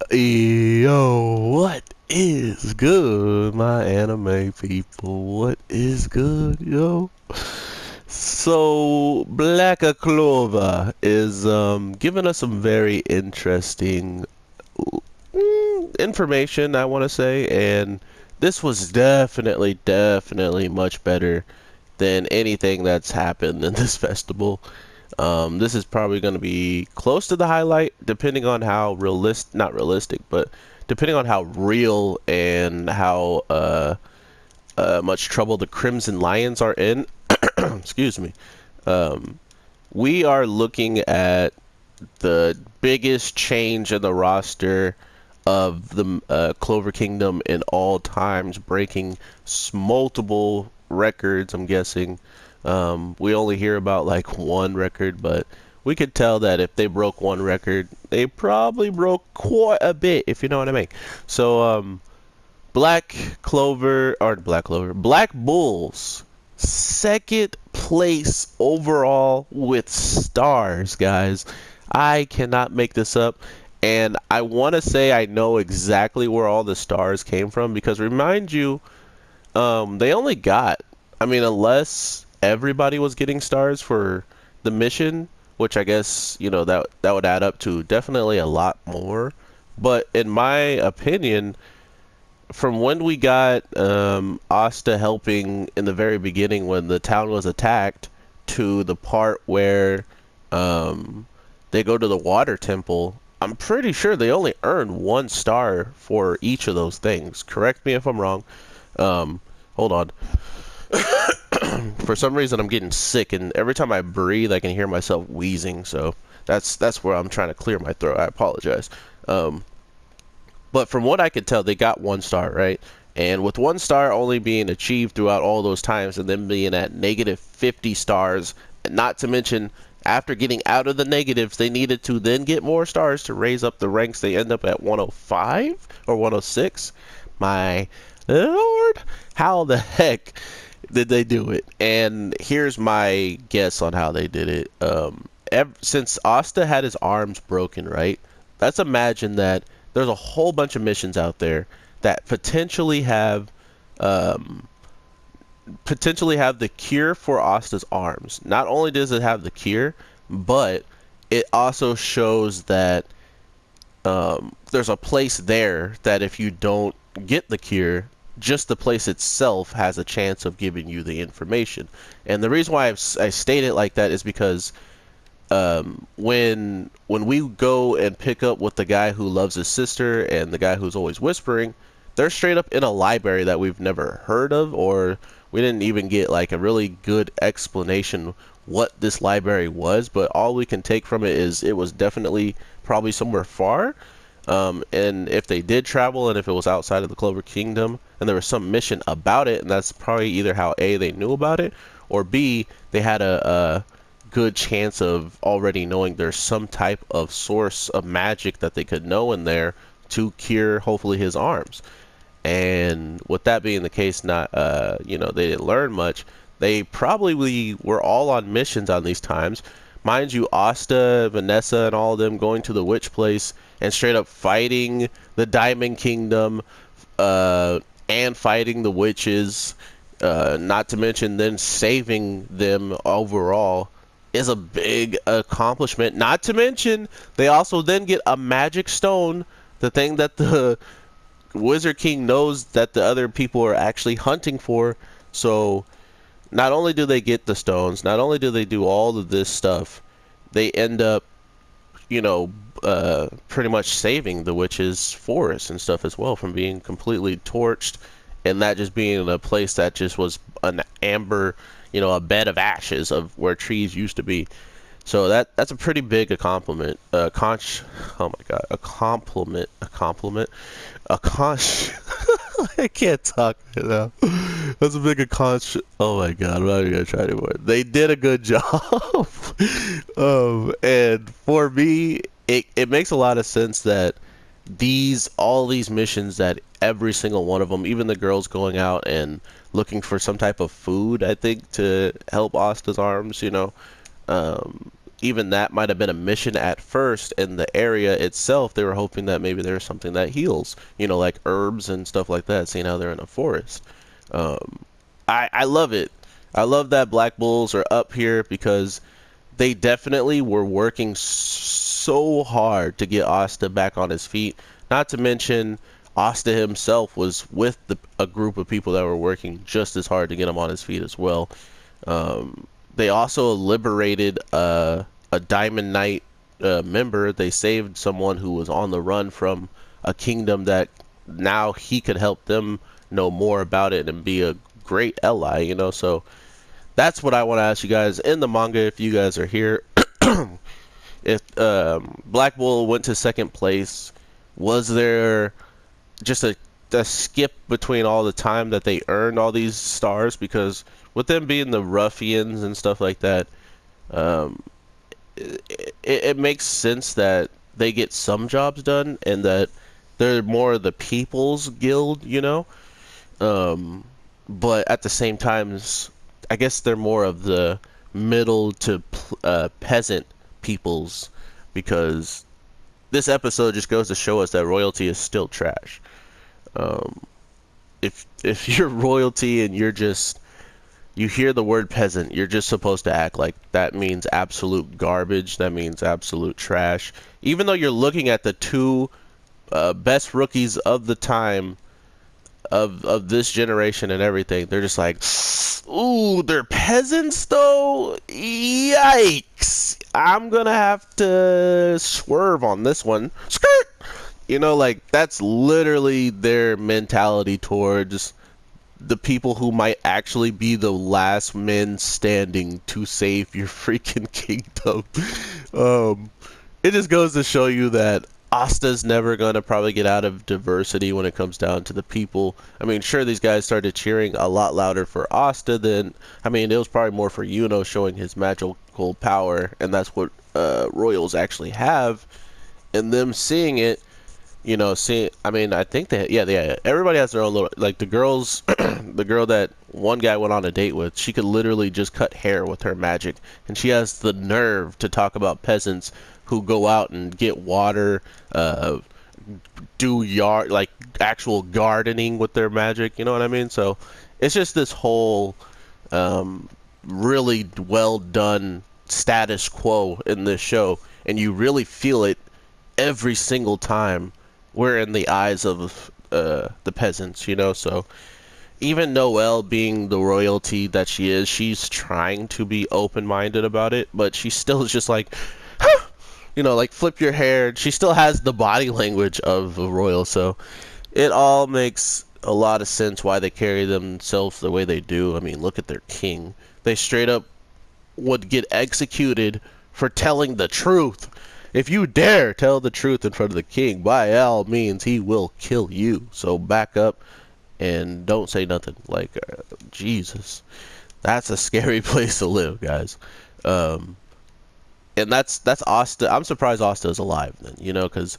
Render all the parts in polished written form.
Yo, what is good, my anime people? What is good, yo? So, Black Clover is giving us some very interesting information, I want to say, and this was definitely much better than anything that's happened in this festival. This is probably going to be close to the highlight, depending on how not realistic, but depending on how real and how much trouble the Crimson Lions are in. Excuse me. Um, we are looking at the biggest change in the roster of the Clover Kingdom in all times, breaking multiple records, I'm guessing. We only hear about like one record, but we could tell that if they broke one record, they probably broke quite a bit, if you know what I mean. So, Black Bulls, second place overall with stars, guys. I cannot make this up. And I want to say I know exactly where all the stars came from because remind you, they only got, I mean, unless everybody was getting stars for the mission, which I guess, that would add up to definitely a lot more. But in my opinion, from when we got Asta helping in the very beginning when the town was attacked to the part where they go to the water temple, I'm pretty sure they only earned one star for each of those things. Correct me if I'm wrong. Hold on. For some reason, I'm getting sick, and every time I breathe, I can hear myself wheezing. So that's where I'm trying to clear my throat. I apologize. But from what I could tell, they got one star, right? And with one star only being achieved throughout all those times, and then being at negative 50 stars, and not to mention after getting out of the negatives, they needed to then get more stars to raise up the ranks. They end up at 105 or 106. My lord, how the heck did they do it? And here's my guess on how they did it. Since Asta had his arms broken, right? Let's imagine that there's a whole bunch of missions out there that um, potentially have the cure for Asta's arms. Not only does it have the cure, but it also shows that there's a place there that if you don't get the cure, just the place itself has a chance of giving you the information. And the reason why I state it like that is because when we go and pick up with the guy who loves his sister and the guy who's always whispering, they're straight up in a library that we've never heard of, or we didn't even get like a really good explanation what this library was, but all we can take from it is it was definitely probably somewhere far. And if they did travel and if it was outside of the Clover Kingdom and there was some mission about it, and that's probably either how A, they knew about it, or B, they had a good chance of already knowing there's some type of source of magic that they could know in there to cure hopefully his arms. And with that being the case, not they didn't learn much. They probably were all on missions on these times. Mind you, Asta, Vanessa, and all of them going to the witch place and straight up fighting the Diamond Kingdom, and fighting the witches, not to mention then saving them overall is a big accomplishment. Not to mention, they also then get a magic stone, the thing that the Wizard King knows that the other people are actually hunting for. So not only do they get the stones, not only do they do all of this stuff, they end up, pretty much saving the witch's forest and stuff as well from being completely torched, and that just being a place that just was an amber, a bed of ashes of where trees used to be. So that's a pretty big accomplishment. Oh my god, a conch. I can't talk right now. That's a big conch. Oh my god, I'm not even gonna try anymore. They did a good job. And for me, it makes a lot of sense that all these missions, that every single one of them, even the girls going out and looking for some type of food, I think, to help Asta's arms, even that might have been a mission at first. In the area itself, they were hoping that maybe there's something that heals, you know, like herbs and stuff like that, seeing how they're in a forest. I love it. I love that Black Bulls are up here because they definitely were working so hard to get Asta back on his feet. Not to mention, Asta himself was with a group of people that were working just as hard to get him on his feet as well. They also liberated a Diamond Knight member. They saved someone who was on the run from a kingdom that now he could help them know more about it and be a great ally, you know. So that's what I want to ask you guys in the manga, if you guys are here. If Black Bull went to second place, was there just a skip between all the time that they earned all these stars? Because with them being the ruffians and stuff like that, it makes sense that they get some jobs done and that they're more of the people's guild, you know. But at the same time, I guess they're more of the middle to peasant peoples, because this episode just goes to show us that royalty is still trash. If you're royalty and you hear the word peasant, you're just supposed to act like that means absolute garbage, that means absolute trash. Even though you're looking at the two best rookies of the time, of this generation and everything, they're just like, ooh, they're peasants though? Yikes. I'm gonna have to swerve on this one. Skirt! You know, like, that's literally their mentality towards the people who might actually be the last men standing to save your freaking kingdom. It just goes to show you that Asta's never gonna probably get out of diversity when it comes down to the people. I mean, sure, these guys started cheering a lot louder for Asta than, I mean, it was probably more for Yuno showing his magical power, and that's what royals actually have. And them seeing it, you know, I mean, I think that, yeah, everybody has their own little, like the girls, the girl that one guy went on a date with, she could literally just cut hair with her magic, and she has the nerve to talk about peasants who go out and get water, do like actual gardening with their magic, you know what I mean? So it's just this whole really well done status quo in this show, and you really feel it every single time we're in the eyes of the peasants, you know. So even Noelle, being the royalty that she is, she's trying to be open-minded about it, but she still is just like, huh! You know, like, flip your hair. She still has the body language of a royal, so it all makes a lot of sense why they carry themselves the way they do. I mean, look at their king. They straight up would get executed for telling the truth. If you dare tell the truth in front of the king, by all means, he will kill you. So back up and don't say nothing. Like, Jesus. That's a scary place to live, guys. And that's Asta. I'm surprised Asta is alive then, you know, because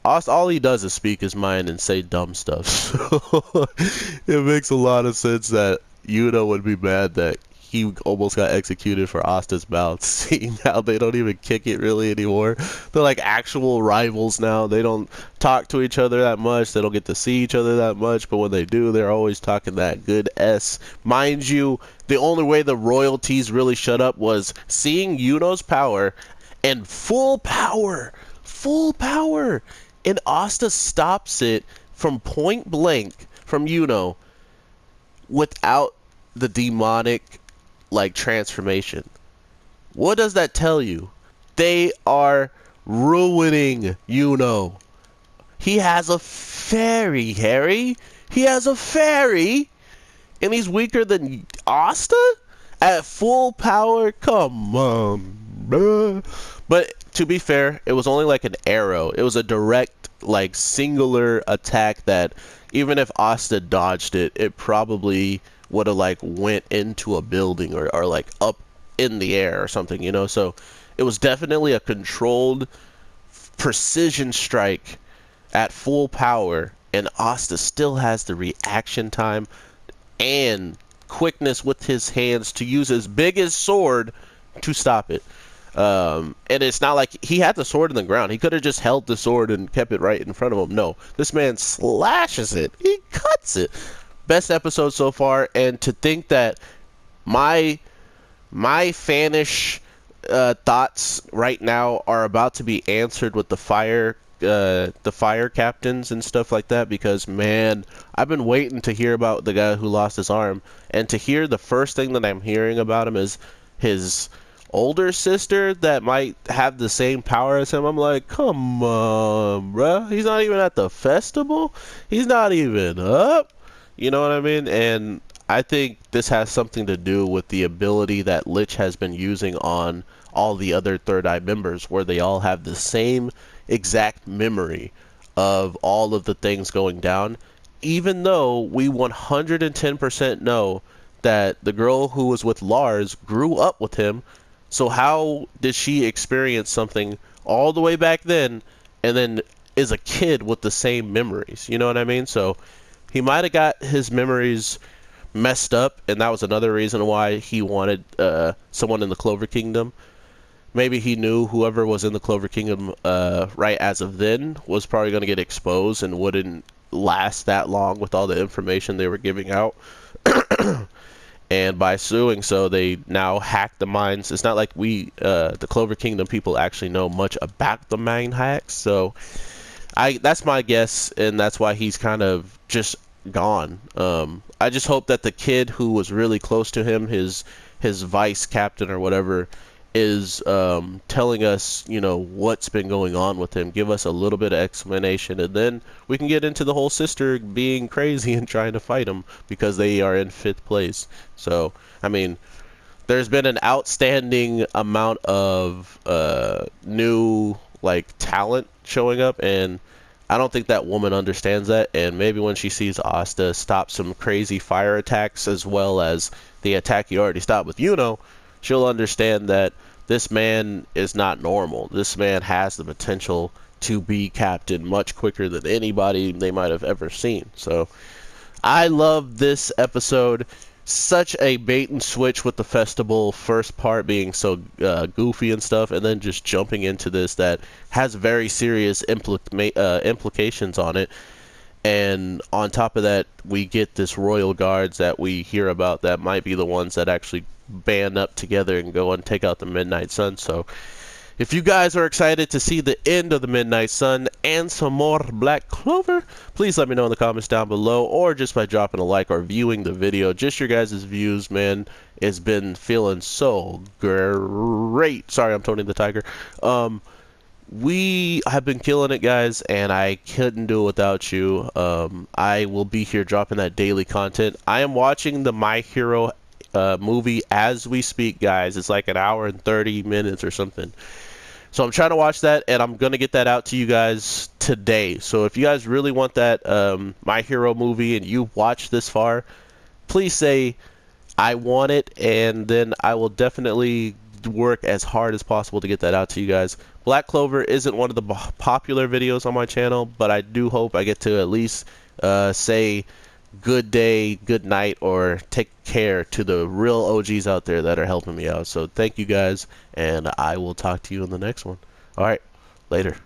Asta, all he does is speak his mind and say dumb stuff. So it makes a lot of sense that Yuno would be mad that he almost got executed for Asta's mouth, seeing how they don't even kick it really anymore. They're like actual rivals now. They don't talk to each other that much. They don't get to see each other that much. But when they do, they're always talking that good S. Mind you, the only way the royalties really shut up was seeing Yuno's power and full power. And Asta stops it from point blank from Yuno without the demonic like transformation. What does that tell you? They are ruining Yuno. He has a fairy, Harry. He has a fairy, and he's weaker than Asta at full power. Come on, bruh. But to be fair, it was only like an arrow. It was a direct, like, singular attack that even if Asta dodged it, it probably would have like went into a building or like up in the air or something, you know. So it was definitely a controlled precision strike at full power, and Asta still has the reaction time and quickness with his hands to use his biggest sword to stop it. And it's not like he had the sword in the ground. He could have just held the sword and kept it right in front of him. No, this man slashes it. He cuts it. Best episode so far. And to think that my fanish thoughts right now are about to be answered with the fire captains and stuff like that, because man, I've been waiting to hear about the guy who lost his arm, and to hear the first thing that I'm hearing about him is his older sister that might have the same power as him. I'm like, come on, bruh. He's not even at the festival. He's not even up. You know what I mean? And I think this has something to do with the ability that Lich has been using on all the other Third Eye members, where they all have the same exact memory of all of the things going down, even though we 110% know that the girl who was with Lars grew up with him. So how did she experience something all the way back then and then is a kid with the same memories? You know what I mean? So he might have got his memories messed up, and that was another reason why he wanted someone in the Clover Kingdom. Maybe he knew whoever was in the Clover Kingdom right as of then was probably going to get exposed and wouldn't last that long with all the information they were giving out. And by doing so, they now hack the minds. It's not like the Clover Kingdom people actually know much about the mind hacks. So that's my guess, and that's why he's kind of just gone. I just hope that the kid who was really close to him, his vice captain or whatever, is telling us, you know, what's been going on with him. Give us a little bit of explanation, and then we can get into the whole sister being crazy and trying to fight him because they are in 5th place. So, I mean, there's been an outstanding amount of new, like, talent showing up, and I don't think that woman understands that. And maybe when she sees Asta stop some crazy fire attacks, as well as the attack he already stopped with Yuno, she'll understand that this man is not normal. This man has the potential to be captain much quicker than anybody they might have ever seen. So I love this episode. Such a bait and switch with the festival first part being so goofy and stuff, and then just jumping into this that has very serious implications on it. And on top of that, we get this royal guards that we hear about that might be the ones that actually band up together and go and take out the Midnight Sun. So if you guys are excited to see the end of the Midnight Sun and some more Black Clover, please let me know in the comments down below, or just by dropping a like or viewing the video. Just your guys' views, man. It's been feeling so great. Sorry, I'm Tony the Tiger. We have been killing it, guys, and I couldn't do it without you. I will be here dropping that daily content. I am watching the My Hero movie as we speak, guys. It's like an hour and 30 minutes or something. So I'm trying to watch that, and I'm going to get that out to you guys today. So if you guys really want that My Hero movie and you watch this far, please say, I want it, and then I will definitely work as hard as possible to get that out to you guys. Black Clover isn't one of the popular videos on my channel, but I do hope I get to at least say good day, good night, or take care to the real OGs out there that are helping me out. So thank you guys, and I will talk to you in the next one. All right, later.